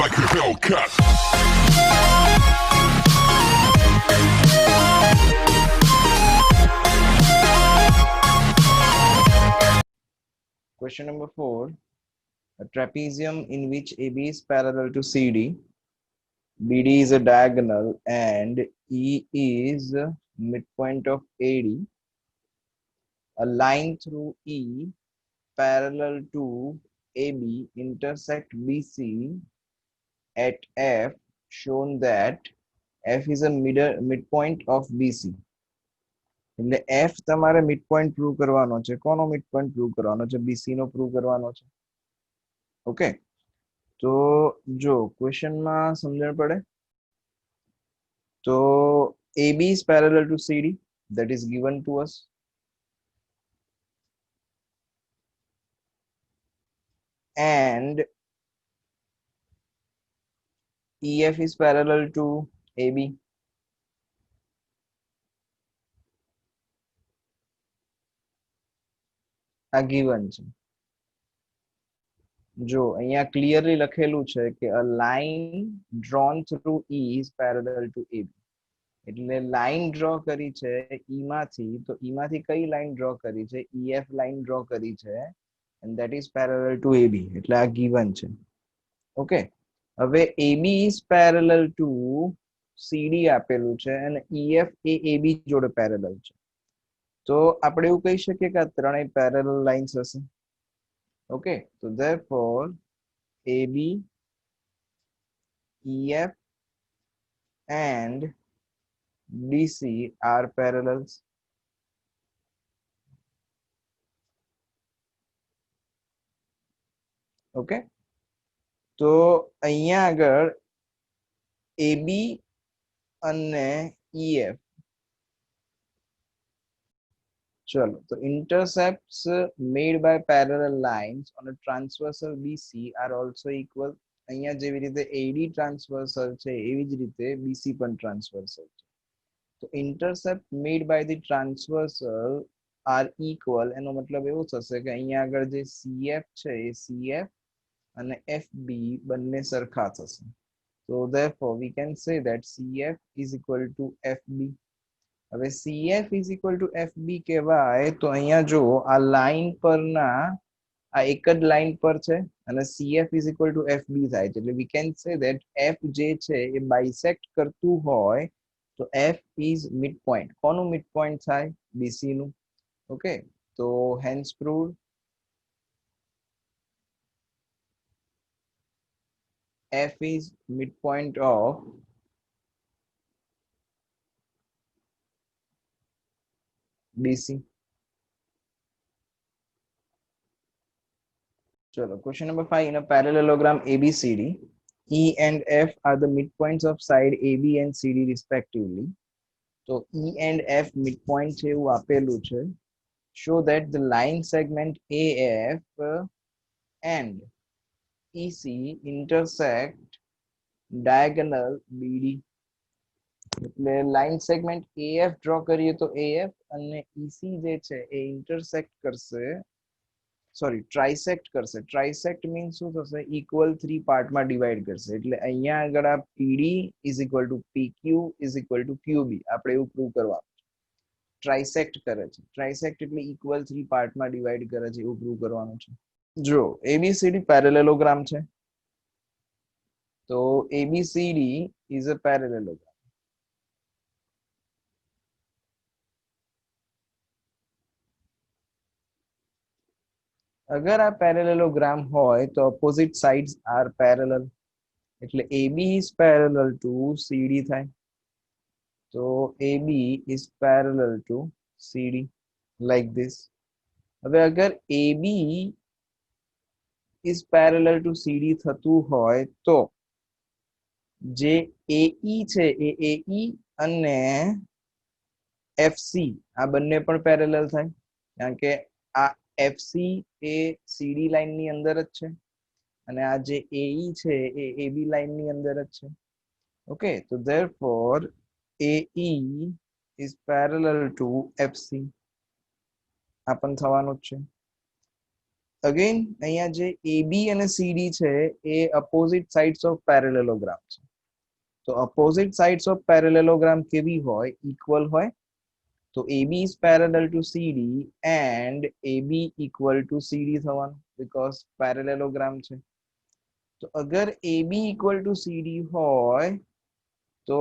like a Hellcat. Question number 4. A trapezium in which AB is parallel to CD, BD is a diagonal, and E is midpoint of AD. A line through E parallel to AB intersect BC at F, shown that F is a midpoint of BC. એટલે F તમારે midpoint prove કરવાનો છે. કોનો midpoint prove કરવાનો છે? BC નો prove કરવાનો છે. Okay, તો જો ક્વેશ્ચનમાં સમજણ પડે તો AB is parallel to CD, that is given to us. And EF is parallel to AB. આ given છે. જો અહીંયા ક્લિયરલી લખેલું છે કે a line drawn through E is parallel to AB. એટલે લાઈન ડ્રો કરી છે E માંથી, તો E માંથી કઈ લાઈન ડ્રો કરી છે? EF લાઈન ડ્રો કરી છે, and that is parallel to AB. એટલે આ given છે. ઓકે, હવે AB is parallel to CD આપેલું છે અને EF એ AB જોડે પેરેલલ છે. તો આપણે એવું કહી શકીએ કે આ ત્રણેય પેરેલલ લાઇન્સ હશે. ઓકે, તો therefore AB, EF and DC are parallels. Okay, તો અહીંયા આગળ AB અને EF, ચલો, તો intercepts made by parallel lines on a transversal BC are also equal. અહીંયા જેવી રીતે AD transversal છે એવી જ રીતે BC પણ transversal છે. તો intercept made by the transversal are equal, એનો મતલબ એવો થશે કે અહીંયા આગળ જે CF છે એ CF અને FB બંને સરખા થશે. So therefore we can say that CF is equal to FB. હવે CF is equal to FB કહેવાય તો અહીંયા જો આ લાઈન પરના આ એક જ લાઈન પર છે અને CF is equal to FB થાય છે. એટલે we can say that F જે છે એ બાયસેક્ટ કરતું હોય તો F is midpoint. કોનું midpoint થાય? BC નું. ઓકે, તો hence proved F is midpoint of BC. Chalo, question number 5. In a parallelogram ABCD, E and F are the midpoints of side AB and CD respectively. So E and F midpoint છે એવું આપેલું છે. Show that the line segment AF and EC intersect diagonal BD. એટલે line segment AF draw કરીએ તો AF અને EC જે છે એ ઇન્ટરસેક્ટ કરશે, સોરી ટ્રાઇસેક્ટ કરશે. ટ્રાઇસેક્ટ મીન્સ શું થશે? ઇક્વલ 3 પાર્ટમાં ડિવાઈડ કરશે. એટલે અહીંયા આગળ આ PD is equal to PQ is equal to QB આપણે એવું પ્રૂવ કરવાનું છે. ટ્રાઇસેક્ટ કરે છે. ટ્રાઇસેક્ટ એટલે ઇક્વલ 3 પાર્ટમાં ડિવાઈડ કરે છે એવું પ્રૂવ કરવાનું છે. જો ABCD પેરેલેલોગ્રામ છે તો ABCD is a parallelogram. અગર આ પેરેલેલોગ્રામ હોય તો opposite sides are parallel. એટલે AB is parallel to CD થાય. તો AB is parallel to CD like this. હવે અગર AB is parallel to CD થતું હોય તો જે AE છે એ AE અને FC આ બંને પણ પેરેલલ થાય, કારણ કે આ FC એ CD લાઈનની અંદર જ છે અને આ જે AE છે એ AB લાઈનની અંદર જ છે. ઓકે, તો therefore AE is parallel to FC. આ પણ થવાનું જ છે. અગેન અહીંયા જે AB અને CD છે એ અપોઝિટ સાઇડ્સ ઓફ પેરેલેલોગ્રામ છે. તો અપોઝિટ સાઇડ્સ ઓફ પેરેલેલોગ્રામ કેવી હોય? ઇક્વલ હોય. તો AB is parallel to CD and AB equal to CD થવાનું because parallelogram છે. તો અગર AB equal to CD હોય તો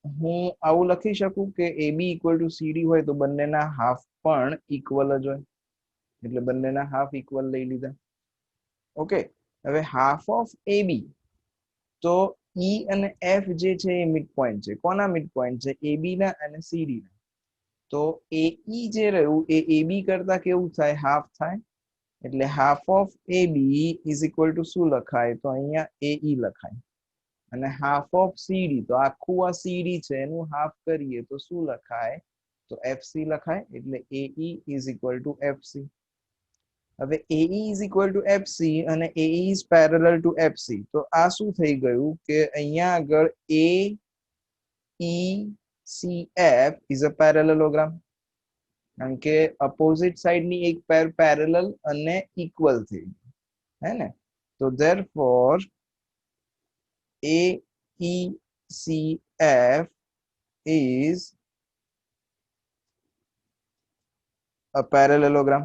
હું આવું લખી શકું કે AB equal to CD હોય તો બંનેના હાફ પણ ઇક્વલ જ હોય, એટલે બંનેના હાફ ઇક્વલ લઈ લીધા. ઓકે, હવે હાફ ઓફ AB તો E અને F જે છે એ મિડ પોઈન્ટ છે. કોના મિડ પોઈન્ટ છે? AB ના અને CD ના. તો AE જે રહ્યું એ AB કરતા કેવું થાય? હાફ થાય. એટલે half of AB is equal two શું લખાય? તો અહીંયા AE લખાય. અને હાફ ઓફ CD તો આખું આ CD છે એનું હાફ કરીએ તો શું લખાય? તો FC લખાય. એટલે AE is equal to FC. હવે AE is equal to FC અને AE is parallel to FC. તો આ શું થઈ ગયું કે અહીંયા આગળ AECF ઇઝ અ પેરેલેલોગ્રામ, કારણ કે અપોઝિટ સાઇડ ની એક પેર પેરેલલ અને ઇક્વલ થઈ ગઈ, હે ને? તો therefore AECF is a parallelogram.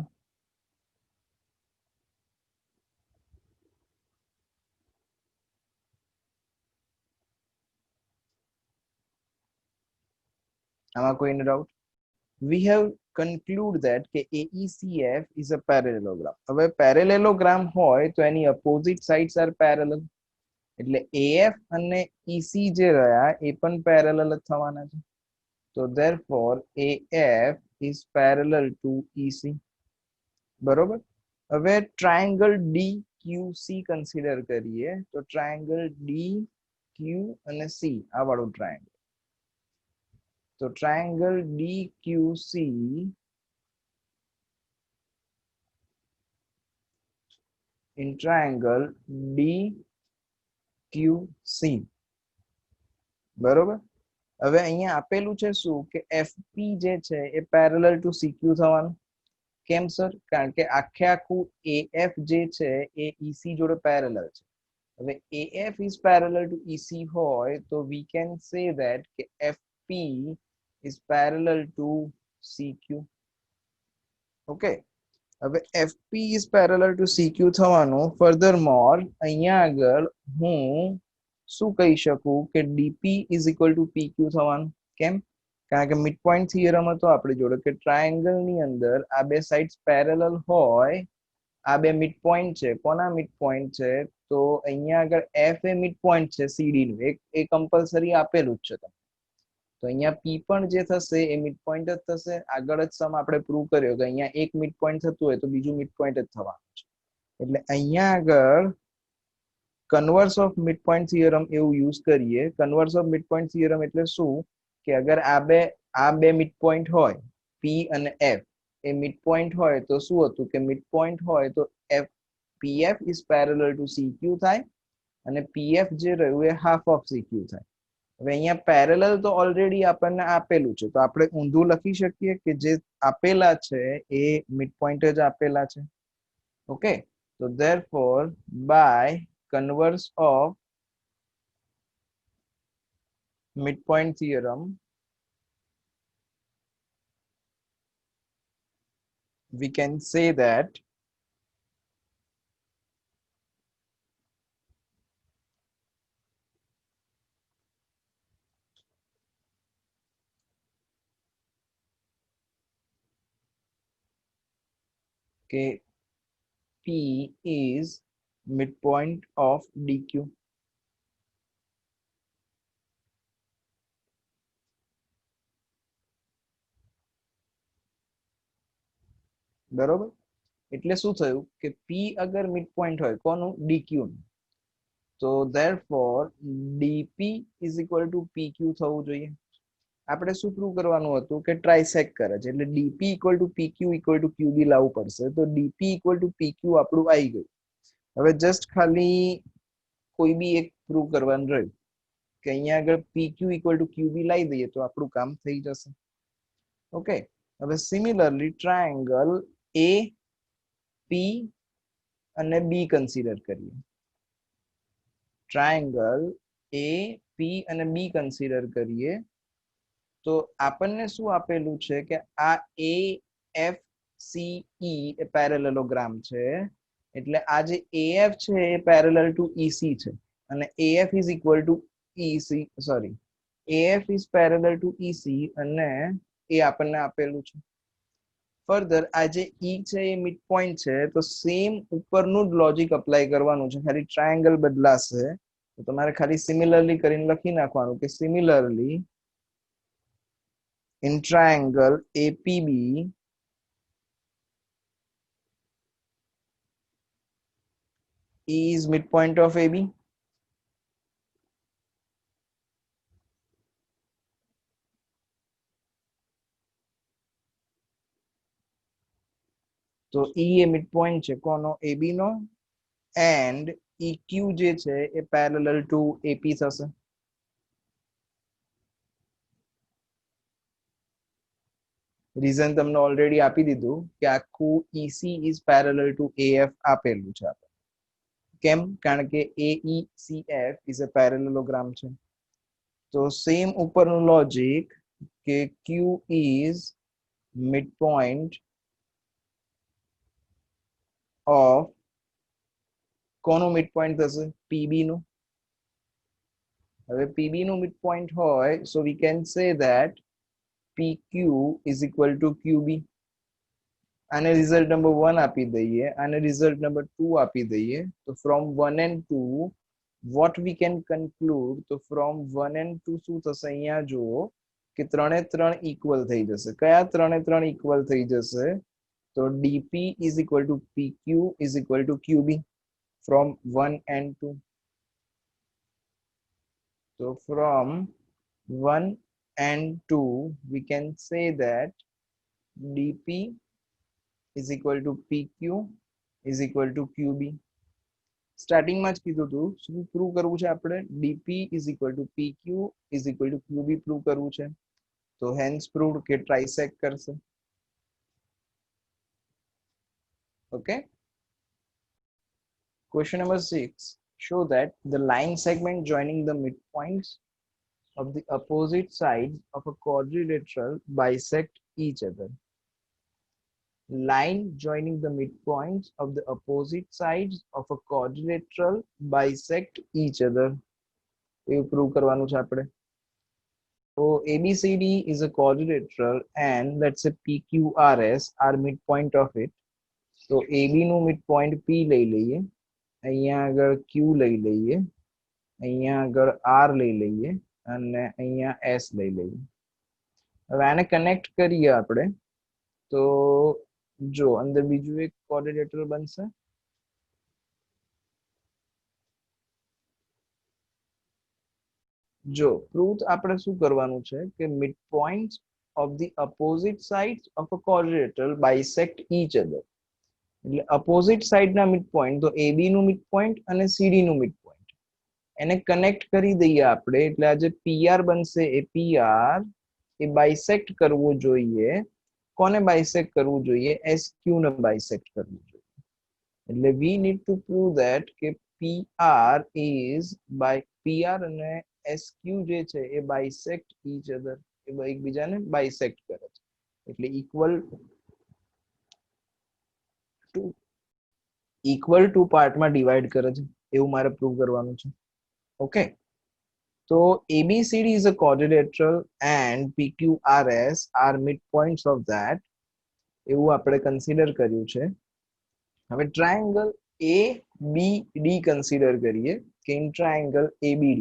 આમાં કોઈને doubt? We have conclude that કે AECF is a parallelogram. હવે parallelogram હોય તો એની opposite sides are parallel. એટલે AF અને EC જે રહ્યા એ પણ parallel જ થવાના છે. તો therefore AF is parallel to EC. બરોબર. હવે ટ્રાયેંગલ DQC કન્સિડર કરીએ. તો ટ્રાયેંગલ DQ અને C આ વાળું ટ્રાયેંગલ. તો triangle DQC in triangle DQC. બરોબર. હવે અહીંયા આપેલું છે શું કે FP જે છે એ પેરેલલ ટુ CQ થવાનું. કેમ સર? કારણ કે આખે આખું AF જે છે એ EC જોડે પેરેલલ છે. હવે AF is parallel to EC હોય તો we can say that કે FP is parallel to CQ. Okay, હવે FP is parallel to CQ થવાનું. Furthermore અહીંયા આગળ હું શું કહી શકું કે DP is equal to PQ થવાનું. કેમ? કારણ કે મિડ પોઈન્ટ થિયરમ હતો આપણી જોડે કે ટ્રાયેંગલ ની અંદર આ બે સાઇડ્સ પેરેલલ હોય, આ બે મિડ પોઈન્ટ છે. કોના મિડ પોઈન્ટ છે? તો અહીંયા આગળ F એ મિડ પોઈન્ટ છે CD નું, એ કમ્પલસરી આપેલું જ છે તમને. તો અહીંયા P પણ જે થશે એ મિડ પોઈન્ટ જ થશે. આગળ જ સમ આપણે પ્રૂવ કર્યો કે અહીંયા એક મિડ પોઈન્ટ થતું હોય તો બીજું મિડ પોઈન્ટ જ થવાનું છે. એટલે અહીંયા આગળ કન્વર્સ ઓફ મિડ પોઈન્ટ થિયરમ એવું યુઝ કરીએ. કન્વર્સ ઓફ મિડ પોઈન્ટ થિયરમ એટલે શું કે અગર આ બે મિડ પોઈન્ટ હોય P અને F, એ મિડ પોઈન્ટ હોય તો શું હતું કે મિડ પોઈન્ટ હોય તો PF is parallel to CQ થાય અને PF જે રહ્યું એ હાફ ઓફ CQ થાય. હવે અહીંયા પેરેલલ તો ઓલરેડી આપણને આપેલું છે તો આપણે ઊંધું લખી શકીએ કે જે આપેલા છે એ મિડ પોઈન્ટ જ આપેલા છે. ઓકે, તો therefore by converse of midpoint theorem we can say that P is midpoint of DQ. બરોબર. એટલે શું થયું કે P અગર મિડ પોઈન્ટ હોય કોનું? DQ નું, તો therefore DP is equal to PQ થવું જોઈએ. આપણે શું પ્રૂવ કરવાનું હતું કે ટ્રાઇસેક કરે છે એટલે DP equal to PQ equal to QB લાવવું પડશે. તો DP equal to PQ આપણું આવી ગયું. હવે જસ્ટ ખાલી કોઈ બી એક પ્રૂવ કરવાનું રહ્યું કે અહીંયા આગળ PQ equal to QB લાવી દઈએ તો આપણું કામ થઈ જશે. ઓકે, હવે સિમિલરલી ટ્રાયેંગલ APQB અને બી કન્સિડર કરીએ. ટ્રાયેંગલ એ પી અને બી કન્સિડર કરીએ તો આપણને શું આપેલું છે કે આ એ એફ સી ઈ એ પેરેલેલોગ્રામ છે. એટલે આ જે એએફ છે એ પેરેલલ ટુ ઈસી છે અને AF is equal two EC sorry AF is parallel to EC અને એ આપણને આપેલું છે. ફર્ધર આ જે E છે એ મિડ પોઈન્ટ છે તો સેમ ઉપરનું જ લોજિક અપ્લાય કરવાનું છે, ખાલી ટ્રાયેંગલ બદલાશે તો તમારે ખાલી સિમિલરલી કરીને લખી નાખવાનું કે similarly in triangle APB E is midpoint of AB. તો E એ midpoint છે કોનો AB નો and EQ જે છે એ parallel to AP થશે. રીઝન તમને ઓલરેડી આપી દીધું કે આખું EC is parallel to AF આપેલું છે આપણે. કેમ? કારણ કે AECF is a parallelogram છે. તો સેમ ઉપરનું લોજિક કે Q is midpoint of કોનું midpoint થશે? PB નું. હવે PB નું midpoint હોય so we can say that PQ is equal to QB. આને રિઝલ્ટ નંબર 1 આપી દઈએ, આને રિઝલ્ટ નંબર 2 આપી દઈએ. તો from 1 and 2 what we can conclude, તો ફ્રોમ 1 and 2 શું થશે? અહીંયા જુઓ કે ત્રણે ત્રણ ઇક્વલ થઈ જશે. કયા ત્રણે ત્રણ ઇક્વલ થઈ જશે? તો DP is equal to PQ is equal to QB from 1 and 2. So from 1 and 2 we can say that DP is equal to PQ is equal to QB. સ્ટાર્ટિંગમાં જ કીધું હતું શું પ્રૂવ કરવું છે આપણે? DP is equal to PQ is equal to QB prove કરવું છે. તો હેન્સ પ્રૂવડ કે ટ્રાઇસેક્ટ કરશે. Okay. Question number 6. Show that the line segment joining the midpoints of the opposite sides of a quadrilateral bisect each other. Line joining the midpoints of the opposite sides of a quadrilateral bisect each other. એવું prove કરવાનું છે આપણે. So ABCD is a quadrilateral and let's say PQRS are midpoint of it. તો AB નું midpoint P લઈ લઈએ, અહીંયા આગળ Q લઈ લઈએ, અહીંયા આગળ R લઈ લઈએ અને અહીંયા S લઈ લઈએ. હવે આને કનેક્ટ કરીએ આપણે તો જો અંદર બીજું એક quadrilateral બનશે. જો પ્રૂફ આપણે શું કરવાનું છે કે midpoints of the opposite sides of a quadrilateral bisect each other. એટલે અપોઝિટ સાઈડના મિડપોઈન્ટ તો AB નું મિડપોઈન્ટ અને CD નું મિડપોઈન્ટ એને કનેક્ટ કરી દઈએ આપણે. એટલે આ જે PR બનશે એ PR એ બાઇસેક્ટ કરવો જોઈએ. કોને બાઇસેક્ટ કરવું જોઈએ? SQ ને બાઇસેક્ટ કરવું જોઈએ. એટલે we need to prove that કે PR is by PR અને SQ જે છે એ બાઇસેક્ટ each other, એ એકબીજાને બાઇસેક્ટ કરે છે. એટલે ઇક્વલ ટુ પાર્ટમાં ડિવાઈડ કરે છે એવું મારે પ્રૂવ કરવાનું છે. ઓકે. તો ABCD is a quadrilateral and PQRS are midpoints of that એવું આપણે કન્સિડર કર્યું છે. હવે ટ્રાયેંગલ ABD કન્સિડર કરીએ કે ઇન ટ્રાયેંગલ ABD.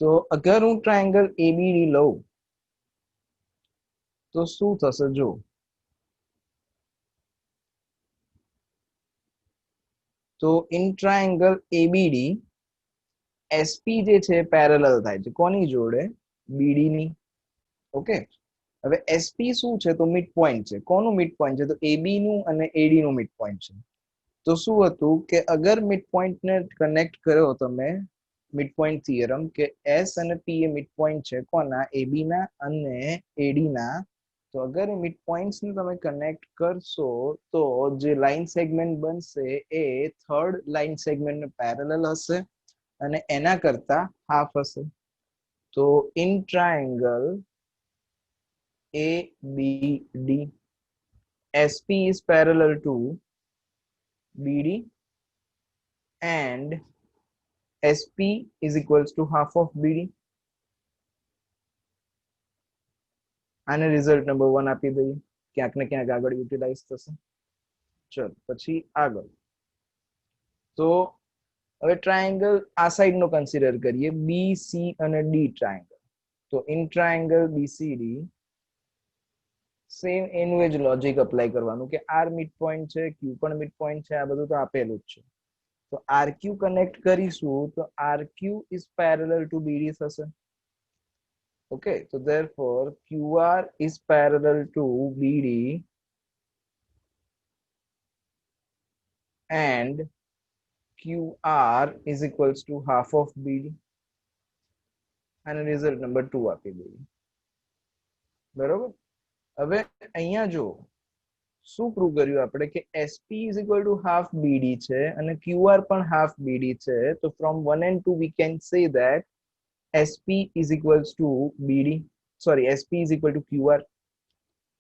તો અગર હું ટ્રાયેંગલ ABD લઉં તો શું થશે? જો તો ઇન ટ્રાયેંગલ ABD SP જે છે પેરેલલ થાય છે કોની જોડે? BD ની. ઓકે. હવે SP શું છે? તો મિડ પોઈન્ટ છે. કોનું મિડ પોઈન્ટ છે? તો AB નું અને AD નું મિડ પોઈન્ટ છે. તો શું હતું કે અગર મિડ પોઈન્ટ ને કનેક્ટ કર્યો તમે મિડ પોઈન્ટ થિયરમ કે S અને P એ મિડ પોઈન્ટ છે કોના? AB ના અને AD ના. તો तो अगर मिड पॉइंट्स ने તમે કનેક્ટ કરશો તો જે લાઈન સેગમેન્ટ બનશે એ થર્ડ લાઈન સેગમેન્ટ ને પેરેલલ હશે અને એના કરતા હાફ હશે. તો in triangle ABD SP is parallel to BD and SP is equals to half of BD. આને રિઝલ્ટ નંબર 1 આપી દઈએ, ક્યાંક ને ક્યાંક આગળ યુટિલાઇઝ થશે. ચલો પછી આગળ. તો હવે ટ્રાયેંગલ આ સાઈડ નો કન્સિડર કરીએ, BC અને D ટ્રાયેંગલ. તો ઇન ટ્રાયેંગલ BCD સેમ એનું જ લોજિક અપ્લાય કરવાનું કે આર મિડ પોઈન્ટ છે, ક્યુ પણ મિડ પોઈન્ટ છે, આ બધું તો આપેલું જ છે. તો RQ કનેક્ટ કરીશું તો RQ is parallel to BD થશે. Okay, so therefore QR is parallel to BD and QR is equals to half of BD. અને રિઝલ્ટ નંબર 2 આપી દઈએ. બરોબર. હવે અહીંયા જો શું પ્રૂવ કર્યું આપણે કે SP is equal to half BD છે અને QR પણ half BD છે. તો from 1 and 2 we can say that SP is equals to BD. Sorry, SP is equal to QR.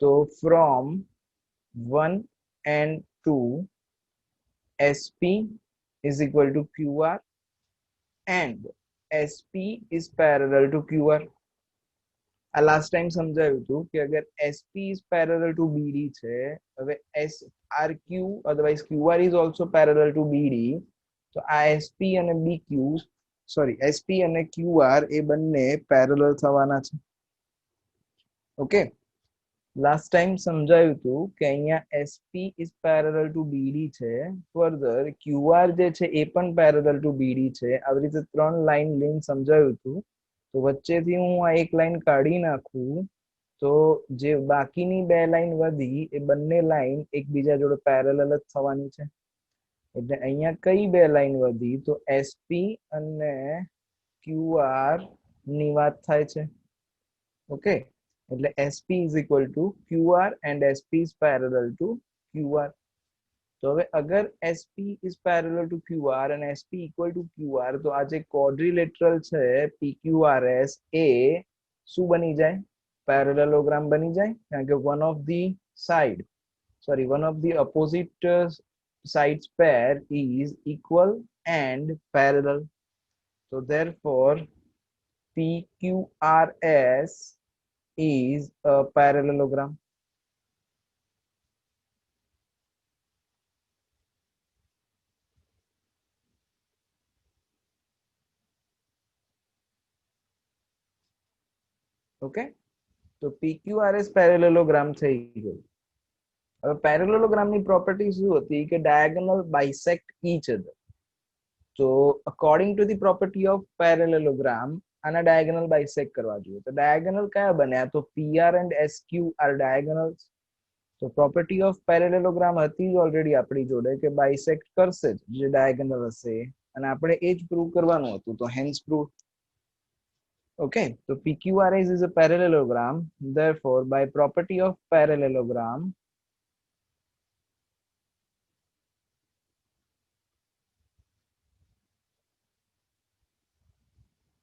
So from 1 and 2 SP is equal to QR and SP is parallel to QR. Last time સમજાવ્યું હતું કે અગર SP is parallel to BD છે, હવે RQ otherwise QR is also parallel to BD, તો આ SP અને BQ sorry SP અને QR એ બંને પેરેલલ થવાના છે. ઓકે, લાસ્ટ ટાઈમ સમજાવ્યું હતું કે અહીંયા SP is parallel to BD છે, ફર્ધર QR જે છે એ પણ parallel to BD છે. આવી રીતે ત્રણ લાઈન લિંક સમજાવ્યું હતું. તો વચ્ચેથી હું આ એક લાઈન કાઢી નાખું તો જે બાકીની બે લાઈન વધી એ બંને લાઈન એકબીજા જોડે પેરેલલ જ થવાની છે. એટલે અહીંયા કઈ બે લાઈન વધી તો SP અને QR ની વાત થાય છે. ઓકે, એટલે SP is equal to QR and SP is parallel to QR. તો હવે અગર SP is parallel to QR and SP equal to QR તો આ જે quadrilateral છે PQRS એ શું બની જાય? પેરેલલોગ્રામ બની જાય, કારણ કે one of the opposite sides pair is equal and parallel. So therefore PQRS is a parallelogram. Okay, તો PQRS પેરેલલોગ્રામ થઈ ગયું. હવે પેરેલલોગ્રામની પ્રોપર્ટી શું હતી કે ડાયગોનલ બાયસેક્ટ ઈચ અધર. તો according to the property of parallelogram આના ડાયગોનલ બાયસેક્ટ કરવા જોઈએ. તો ડાયગોનલ કયા બન્યા? તો PR and SQ are diagonals. તો પ્રોપર્ટી ઓફ પેરેલલોગ્રામ હતી જ ઓલરેડી આપણી જોડે કે બાયસેક્ટ કરશે જ જે ડાયગોનલ હશે, અને આપણે એ જ પ્રૂવ કરવાનું હતું. તો hence prove. Okay, so PQRS is a parallelogram. Therefore, by property of parallelogram,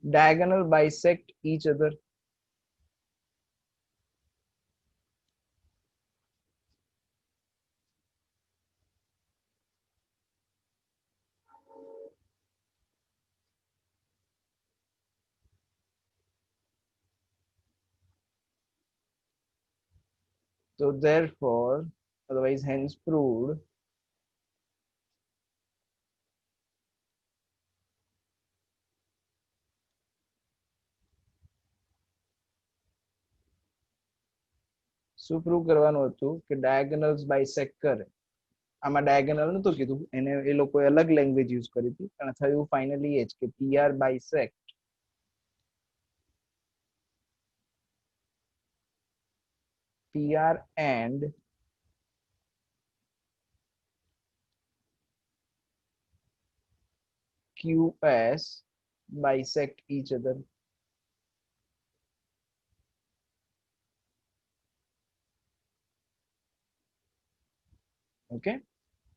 diagonal bisect each other. So therefore, otherwise hence proved, શું પ્રૂવ કરવાનું હતું કે ડાયગોનલ્સ બાયસેક્ટ કરે. આમાં ડાયગોનલ નતું કીધું, એને એ લોકોએ અલગ લેંગ્વેજ યુઝ કરી હતી, પણ થયું ફાઇનલી એ જ કે PR bisect PR and QS bisect each other. Okay,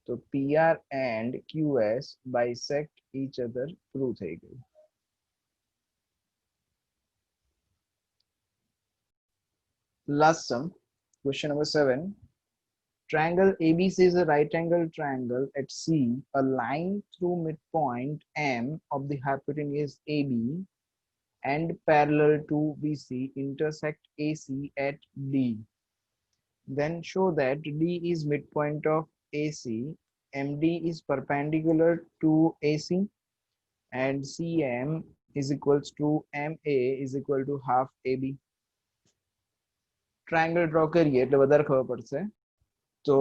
તો PR and QS bisect each other prove થઈ ગયું. Last sum, question number 7. Triangle ABC is a right angle triangle at C. A line through midpoint M of the hypotenuse AB and parallel to BC intersect AC at D. Then show that D is midpoint of AC, MD is perpendicular to AC, and CM is equals to MA is equal to half AB. Triangle draw करिए એટલે વધારે ખબર પડશે. तो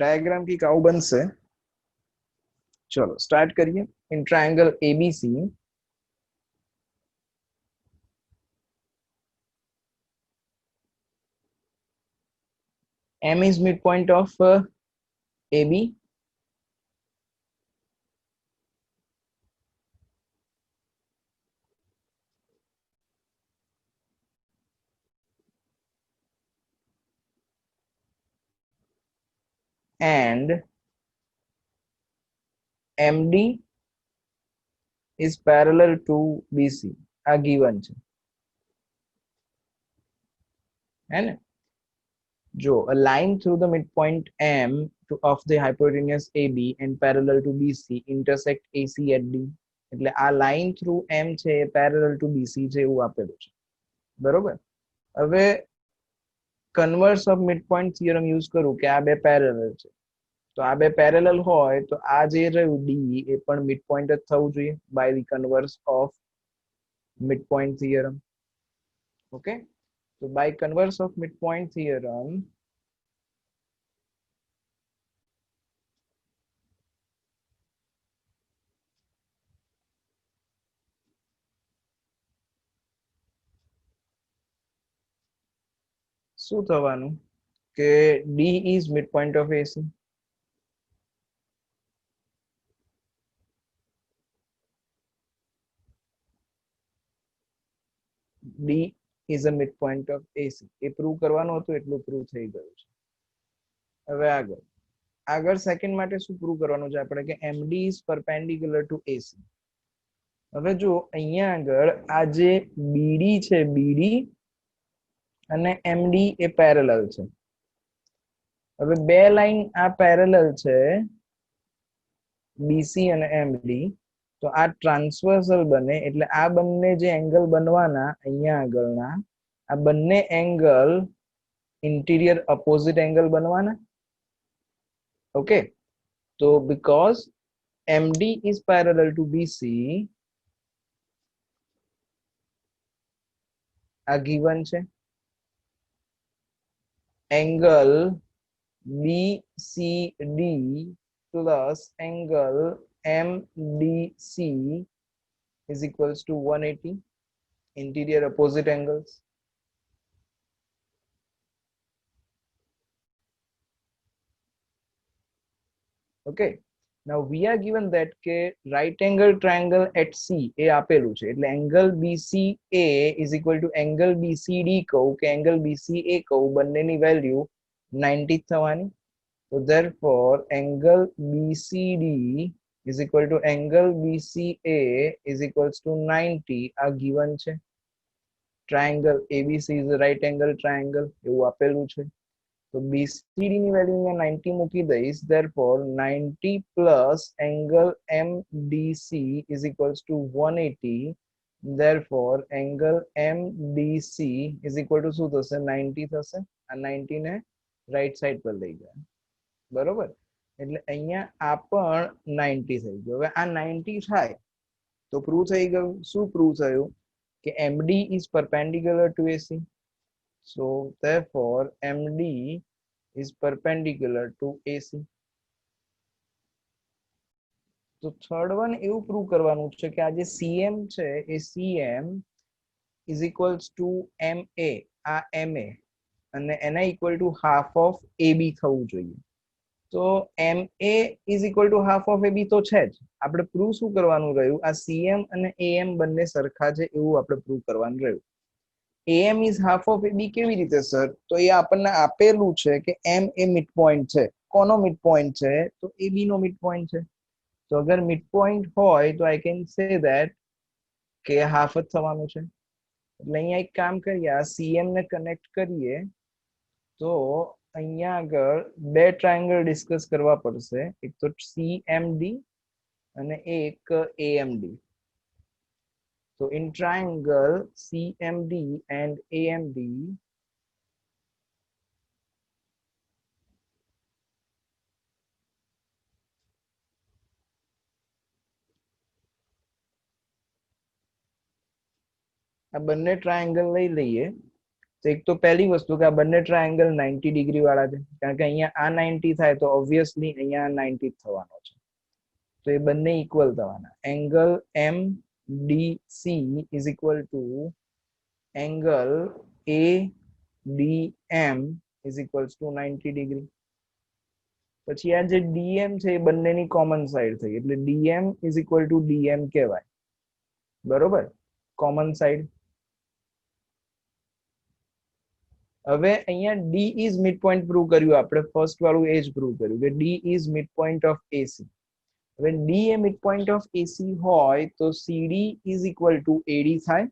diagram की cow Banse. चलो start करिए. In triangle ABC M is midpoint of AB, and MD is parallel to BC. आ given છે है ना. जो a line through the midpoint M of the hypotenuse AB and parallel to BC intersect AC at D. એટલે આ line through M છે એ parallel two BC છે એવું આપેલું છે. બરોબર. હવે કન્વર્સ ઓફ મિડપોઈન્ટ થિયરમ યુઝ કરું કે આ બે પેરેલલ છે, તો આ બે પેરેલલ હોય તો આ જે રહ્યું D એ પણ મિડપોઈન્ટ જ થવું જોઈએ by the converse of midpoint theorem. Okay, so by converse of midpoint theorem, શું થવાનું કે D is midpoint of AC. D is a midpoint of AC. A prove કરવાનું હતું એટલું પ્રૂવ થઈ ગયું છે. હવે આગળ સેકન્ડ માટે શું પ્રૂવ કરવાનું છે આપણે કે MD is perpendicular to AC. હવે જો અહીંયા આગળ આ જે BD છે BD અને MD એ પેરેલલ છે. હવે બે લાઈન આ પેરેલલ છે BC અને MD, તો આ ટ્રાન્સવર્સલ બને એટલે આ બંને જે એંગલ બનવાના અહીંયા આગળના આ બંને એંગલ ઇન્ટિરિયર અપોઝિટ એંગલ બનવાના. ઓકે, તો because MD is parallel to BC, આ given છે. Angle BCD plus angle MDC is equals to 180, interior opposite angles. Okay, now we are given that ke right angle triangle at C એ આપેલું છે એટલે angle BCA is equal to angle BCD કહું કે angle BCA કહું બંનેની value 90 થવાની. So therefore angle BCD is equal to angle BCA is equals to 90. આ given છે. Triangle ABC is a right angle triangle એવું આપેલું છે. તો BCD ની વેલ્યુ અહીંયા 90 મૂકી દઈશ. therefore 90 plus angle MDC is equals to 180. therefore angle MDC is equal to શું થશે 90 થશે. આ 90 ને રાઈટ સાઈડ પર લઈ ગયા. બરોબર, એટલે અહીંયા આ પણ 90 થઈ ગયું. હવે આ 90 થાય તો પ્રૂવ થઈ ગયું. શું પ્રૂવ થયું કે MD is perpendicular to AC. so therefore MD is perpendicular to AC. તો થર્ડ વન એવું પ્રૂવ કરવાનું છે કે આ જે CM છે એ CM is equals to MA, આ MA અને એના equal to half of AB થવું જોઈએ. તો MA is equal to half of AB તો છે જ. આપણે પ્રૂવ શું કરવાનું રહ્યું આ CM અને AM બંને સરખા છે એવું આપણે પ્રૂવ કરવાનું રહ્યું. AM is half of AB કેવી રીતે સર? તો એ આપણને આપેલું છે કે M એ મિડ પોઈન્ટ છે. કોનો મિડ પોઈન્ટ છે તો એબી નો મિડ પોઈન્ટ છે તો અગર મિડ પોઈન્ટ હોય તો આઈ કેન સે ધેટ કે હાફ જ થવાનું છે એટલે અહીંયા એક કામ કરીએ આ સીએમ ને કનેક્ટ કરીએ તો અહીંયા આગળ બે ટ્રાયેંગલ ડિસ્કસ કરવા પડશે એક તો સીએમડી અને એક AMD so in triangle CMD and AMD આ બંને ટ્રાયેંગલ લઈ લઈએ તો એક તો પહેલી વસ્તુ કે આ બંને ટ્રાયેંગલ 90 ડિગ્રી વાળા છે કારણ કે અહીંયા આ 90 થાય તો ઓબ્વિયસલી અહીંયા 90 થવાનો છે તો એ બંને ઇક્વલ થવાના angle MDC is equal to angle ADM is equals to 90 degree પછી આ જે DM છે એ બંનેની કોમન સાઈડ થઈ એટલે DM is equal to DM કહેવાય બરોબર કોમન સાઈડ હવે અહીંયા D is midpoint પ્રૂવ કર્યું આપણે ફર્સ્ટ વાળું એ જ પ્રૂવ કર્યું કે D is midpoint of AC હવે D A midpoint of AC હોય તો CD is equal to AD થાય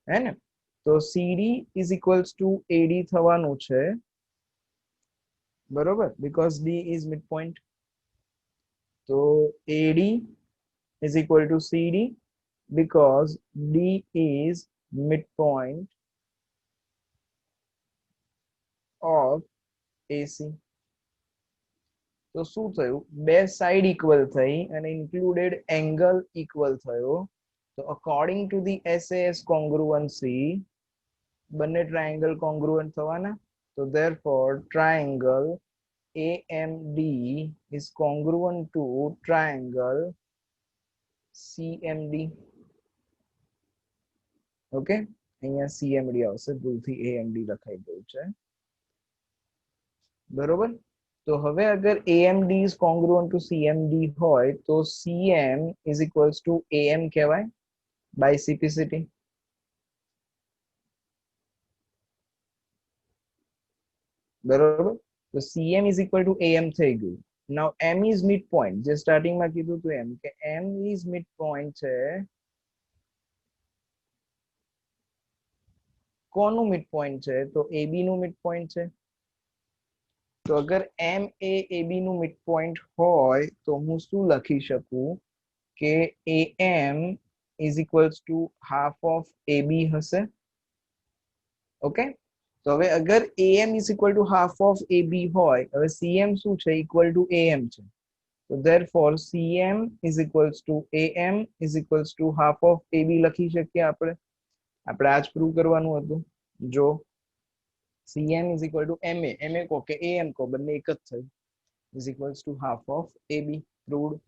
હે ને તો CD is equals to AD થવાનું છે બરોબર because D is midpoint તો AD is equal to CD because D is midpoint of AC તો શું થયું બે સાઈડ ઇક્વલ થઈ અને ઇન્ક્લુડેડ એંગલ ઇક્વલ થયો તો according to the SAS congruency બંને ટ્રાયેંગલ કોંગ્રુઅન્ટ થવાના તો therefore triangle AMD is congruent to triangle CMD okay અહીંયા CMD આવશે ભૂલથી AMD લખાઈ ગયું છે બરોબર તો હવે અગર AMD is congruent to CMD હોય તો CM is equals to AM કહેવાય by CPCT બરોબર તો CM is equal to AM થઈ ગયું now M is midpoint જે સ્ટાર્ટિંગ માં કીધું હતું એમ કે M is midpoint છે કોનું midpoint છે તો AB નું midpoint છે તો અગર M એ AB નું midpoint હોય તો હું શું લખી શકું કે AM is equals to half of AB હશે ઓકે તો હવે અગર AM is equal to half of AB હોય હવે CM શું છે equal to AM છે તો therefore CM is equals to AM is equals to half of AB લખી શકીએ આપણે આ જ પ્રૂવ કરવાનું હતું જો CM is equal to MA કહો કે AM કહો બંને એક જ થયું is equals to half of AB proved